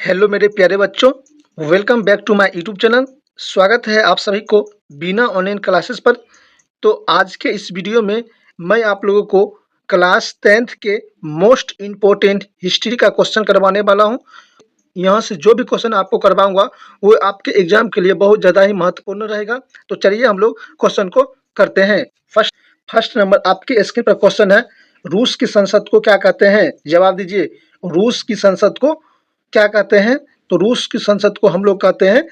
Hello मेरे प्यारे बच्चों, welcome back to my YouTube channel. स्वागत है आप सभी को बीना ऑनलाइन क्लासेस पर। तो आज के इस वीडियो में मैं आप लोगों को क्लास 10th के मोस्ट इम्पोर्टेंट हिस्ट्री का क्वेश्चन करवाने वाला हूं। यहाँ से जो भी क्वेश्चन आपको करवाऊंगा वो आपके एग्जाम के लिए बहुत ज़्यादा ही महत्वपूर्ण रहेगा। तो चलिए हम लोग क्वेश्चन को करते हैं। फर्स्ट नंबर आपके स्क्रीन पर क्वेश्चन है, रूस की संसद को क्या कहते हैं? जवाब दीजिए। रूस की संसद को क्या कहते हैं? तो रूस की संसद को हम लोग कहते हैं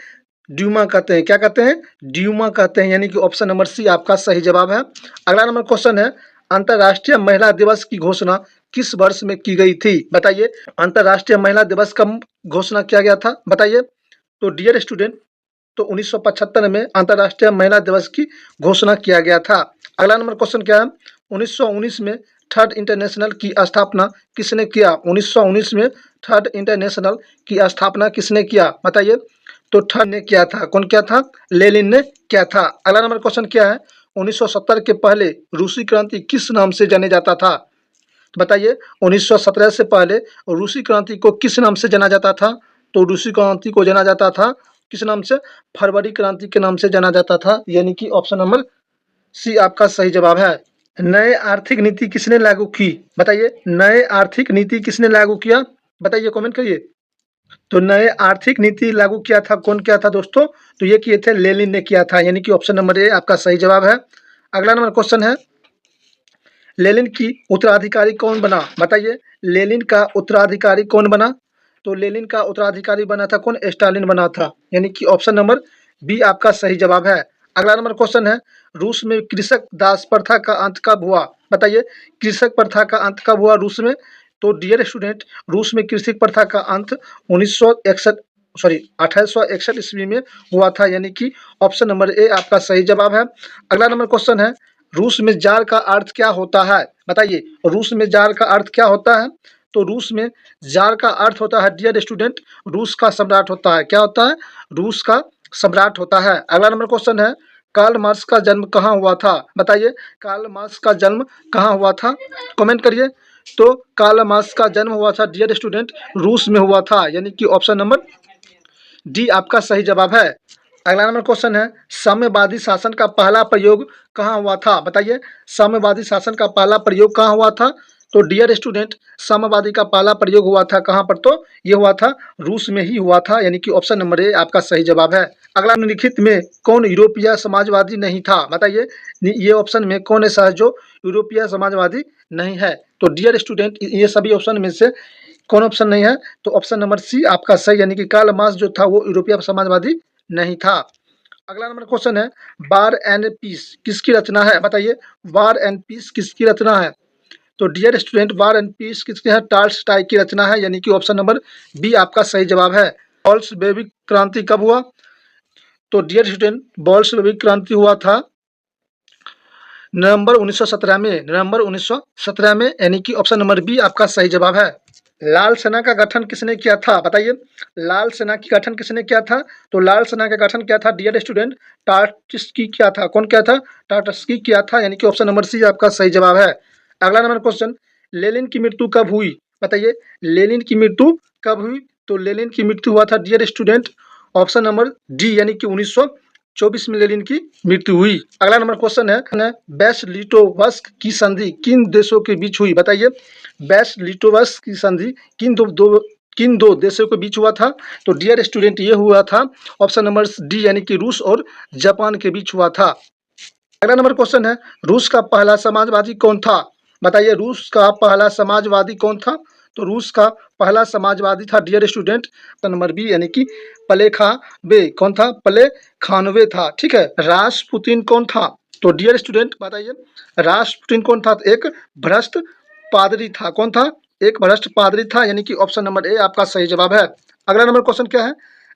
ड्यूमा कहते हैं। क्या कहते हैं? ड्यूमा कहते हैं, यानी कि ऑप्शन नंबर सी आपका सही जवाब है। अगला नंबर क्वेश्चन है, अंतर्राष्ट्रीय महिला दिवस की घोषणा किस वर्ष में की गई थी? बताइए। अंतर्राष्ट्रीय महिला दिवस कब घोषणा किया गया था? बताइए। तो डियर स्टूडेंट, तो 1975 में अंतर्राष्ट्रीय महिला दिवस की घोषणा किया गया था। अगला नंबर क्वेश्चन क्या है, 1919 में थर्ड इंटरनेशनल की स्थापना किसने किया? 1919 में थर्ड इंटरनेशनल की स्थापना किसने किया? बताइए। तो थर्ड ने किया था। कौन किया था? लेनिन ने किया था। अगला नंबर क्वेश्चन क्या है, 1970 के पहले रूसी क्रांति किस नाम से जाने जाता था? तो बताइए। 1917 से पहले रूसी क्रांति को किस नाम से जाना जाता था? तो रूसी क्रांति को जाना जाता था किस नाम से? फरवरी क्रांति के नाम से जाना जाता था, यानी कि ऑप्शन नंबर सी आपका सही जवाब है। नए आर्थिक नीति किसने लागू की? बताइए। नए आर्थिक नीति किसने लागू किया? बताइए, कमेंट करिए। तो नए आर्थिक नीति लागू किया था, कौन किया था दोस्तों? तो ये किए थे लेनिन ने किया था, यानी कि ऑप्शन नंबर ए आपका सही जवाब है। अगला नंबर क्वेश्चन है, लेनिन की उत्तराधिकारी कौन बना? बताइए। लेनिन का उत्तराधिकारी कौन बना? तो लेनिन का उत्तराधिकारी बना था कौन? स्टालिन बना था, यानी कि ऑप्शन नंबर बी आपका सही जवाब है। अगला नंबर क्वेश्चन है, रूस में कृषक दास प्रथा का अंत कब हुआ? बताइए। कृषक प्रथा का अंत कब हुआ रूस में? तो डियर स्टूडेंट, रूस में कृषक प्रथा का अंत 1861 ईस्वी में हुआ था, यानी कि ऑप्शन नंबर ए आपका सही जवाब है। अगला नंबर क्वेश्चन है, रूस में जार का अर्थ क्या होता है? बताइए। रूस में जार का अर्थ क्या होता है? तो रूस में जार का अर्थ होता है डियर स्टूडेंट, रूस का सम्राट होता है। क्या होता है? रूस का सम्राट होता है। अगला नंबर क्वेश्चन है, कार्ल मार्क्स का जन्म कहाँ हुआ था? बताइए। कार्ल मार्क्स का जन्म कहाँ हुआ था? कमेंट करिए। तो कार्ल मार्क्स का जन्म हुआ था डियर स्टूडेंट, रूस में हुआ था, यानी कि ऑप्शन नंबर डी आपका सही जवाब है। अगला नंबर क्वेश्चन है, साम्यवादी शासन का पहला प्रयोग कहाँ हुआ था? बताइए। साम्यवादी शासन का पहला प्रयोग कहाँ हुआ था? तो डियर स्टूडेंट, साम्यवादी का पहला प्रयोग हुआ था कहाँ पर? तो ये हुआ था रूस में ही हुआ था, यानी कि ऑप्शन नंबर ए आपका सही जवाब है। अगला, निम्नलिखित में कौन यूरोपीय समाजवादी नहीं था? बताइए। ये ऑप्शन में कौन ऐसा है जो यूरोपीय समाजवादी नहीं है? तो डियर स्टूडेंट, ये सभी ऑप्शन में से कौन ऑप्शन नहीं है? तो ऑप्शन नंबर सी आपका सही, यानी कि कार्ल मार्क्स जो था वो यूरोपीय समाजवादी नहीं था। अगला नंबर क्वेश्चन है, वार एंड पीस किसकी रचना है? बताइए। वार एंड पीस किसकी रचना है? तो dear student, war and peace किसकी है? टॉल्स्टॉय की रचना है, यानी कि ऑप्शन नंबर बी आपका सही जवाब है। बोल्शेविक क्रांति कब हुआ? तो डियर स्टूडेंट, बोल्शेविक क्रांति हुआ था नवंबर 1917 में, नवंबर 1917 में, यानी कि ऑप्शन नंबर बी आपका सही जवाब है। लाल सेना का गठन किसने किया था? बताइए। लाल सेना की गठन किसने किया था? तो लाल सेना का गठन किया था डियर स्टूडेंट, टार्टस्की किया था। कौन किया था? टार्टस्की किया था, यानी कि ऑप्शन नंबर सी आपका सही जवाब है। अगला नंबर क्वेश्चन, लेनिन की मृत्यु कब हुई? बताइए। लेनिन की मृत्यु कब हुई? तो लेनिन की मृत्यु हुआ था dear student, option number D, यानी कि 1924 में लेनिन की मृत्यु हुई। अगला नंबर क्वेश्चन है, ब्रेस्ट-लिटोव्स्क की संधि किन देशों के बीच हुई? बताइए। ब्रेस्ट-लिटोव्स्क की संधि किन दो देशों के बीच हुआ था? तो डियर स्टूडेंट, ये हुआ था ऑप्शन नंबर डी, यानी कि रूस और जापान के बीच हुआ था। अगला नंबर क्वेश्चन है, रूस का पहला समाजवादी कौन था? बताइए। रूस का पहला समाजवादी कौन था? तो रूस का पहला समाजवादी था डियर स्टूडेंट, नंबर बी, यानी कि प्लेखानोव। कौन था? प्लेखानोव था। ठीक है। रासपुतिन कौन था? तो डियर स्टूडेंट बताइए। रासपुतिन कौन था? एक भ्रष्ट पादरी था। कौन था? एक भ्रष्ट पादरी था, यानी कि ऑप्शन नंबर ए आपका सही जवाब है। अगला नंबर क्वेश्चन क्या है,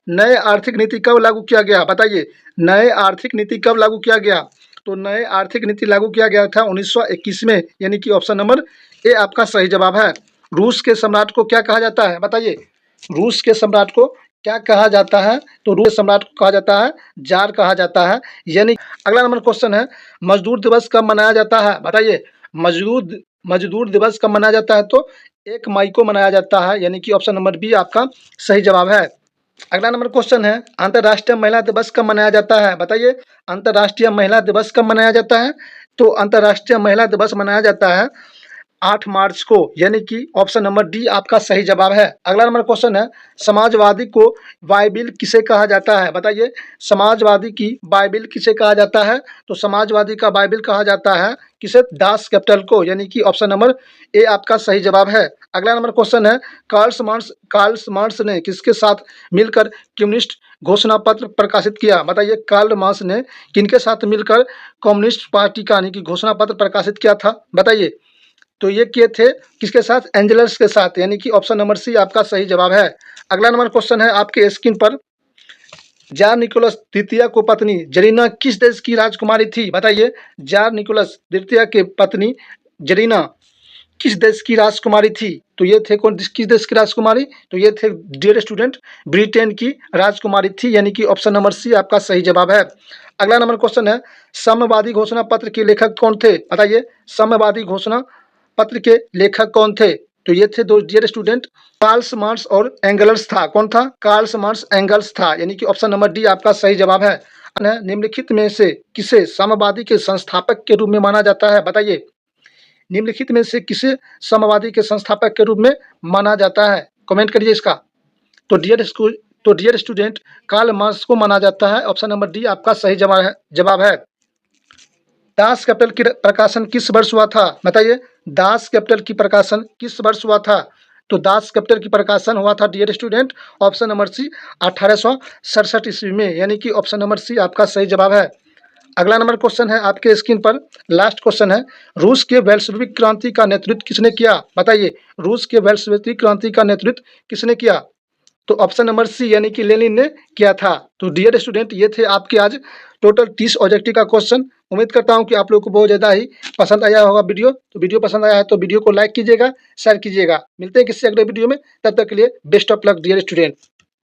नए आर्थिक नीति कब लागू किया गया? बताइए। नए आर्थिक नीति कब लागू किया गया? तो नए आर्थिक नीति लागू किया गया था 1921 में, यानी कि ऑप्शन नंबर ए आपका सही जवाब है। रूस के सम्राट को क्या कहा जाता है? बताइए। रूस के सम्राट को क्या कहा जाता है? तो रूस सम्राट को कहा जाता है जार कहा जाता है, यानी। अगला नंबर क्वेश्चन है, मजदूर दिवस कब मनाया जाता है? बताइए। मजदूर मजदूर दिवस कब मनाया जाता है? तो 1 मई को मनाया जाता है, यानी कि ऑप्शन नंबर बी आपका सही जवाब है। अगला नंबर क्वेश्चन है, अंतर्राष्ट्रीय महिला दिवस कब मनाया जाता है? बताइए, अंतर्राष्ट्रीय महिला दिवस कब मनाया जाता है? तो अंतर्राष्ट्रीय महिला दिवस मनाया जाता है 8 मार्च को, यानी कि ऑप्शन नंबर डी आपका सही जवाब है। अगला नंबर क्वेश्चन है, समाजवादी को बाइबिल किसे कहा जाता है? बताइए, समाजवादी की बाइबिल किसे कहा जाता है? तो समाजवादी का बाइबिल कहा जाता है किसे? दास कैपिटल को, यानी कि ऑप्शन नंबर ए आपका सही जवाब है। अगला नंबर क्वेश्चन है, कार्ल मार्क्स ने किसके साथ मिलकर कम्युनिस्ट घोषणा पत्र प्रकाशित किया? बताइए, कार्ल मार्क्स ने किनके साथ मिलकर कम्युनिस्ट पार्टी का यानी कि घोषणा पत्र प्रकाशित किया था? बताइए, तो ये किए थे किसके साथ? एंजलस के साथ, यानी कि ऑप्शन नंबर सी आपका सही जवाब है। अगला नंबर क्वेश्चन है आपके स्क्रीन पर, जार निकोलस द्वितीय को पत्नी जरीना किस देश की राजकुमारी थी? बताइए, जार निकोलस द्वितीय के पत्नी जरीना किस देश की राजकुमारी थी? तो ये थे कौन, किस देश की राजकुमारी? तो ये थे डियर स्टूडेंट ब्रिटेन की राजकुमारी थी, यानी कि ऑप्शन नंबर सी आपका सही जवाब है। अगला नंबर क्वेश्चन है, साम्यवादी घोषणा पत्र के लेखक कौन थे? बताइए, साम्यवादी घोषणा पत्र के लेखक कौन थे? तो ये थे दो डियर स्टूडेंट, कार्ल मार्क्स और एंगल्स था। कौन था? कार्ल मार्क्स एंगल्स था, यानी कि ऑप्शन नंबर डी आपका सही जवाब है। निम्नलिखित में से किसे साम्यवादी के संस्थापक के रूप में माना जाता है? बताइए, निम्नलिखित में से किसे साम्यवादी के संस्थापक के रूप में माना जाता है? कमेंट करिए इसका। तो डियर स्टूडेंट कार्ल मार्क्स को माना जाता है, ऑप्शन नंबर डी आपका सही जवाब है। दास कैपिटल की प्रकाशन किस वर्ष हुआ था? बताइए, दास कैपिटल की प्रकाशन किस वर्ष हुआ था? तो दास कैपिटल की प्रकाशन हुआ था dear student, option number C 1867 ईस्वी में, यानी कि ऑप्शन नंबर सी आपका सही जवाब है। अगला नंबर क्वेश्चन है आपके स्क्रीन पर, लास्ट क्वेश्चन है, रूस के बेल्शेविक क्रांति का नेतृत्व किसने किया? बताइए, रूस के बेल्शेविक क्रांति का नेतृत्व किसने किया? तो ऑप्शन नंबर सी यानी कि लेनिन ने किया था। तो डियर स्टूडेंट ये थे आपके आज टोटल 30 ऑब्जेक्टिव का क्वेश्चन। उम्मीद करता हूं कि आप लोगों को बहुत ज़्यादा ही पसंद आया होगा वीडियो। तो वीडियो पसंद आया है तो वीडियो को लाइक कीजिएगा, शेयर कीजिएगा। मिलते हैं किसी अगले वीडियो में, तब तक के लिए best of luck dear student.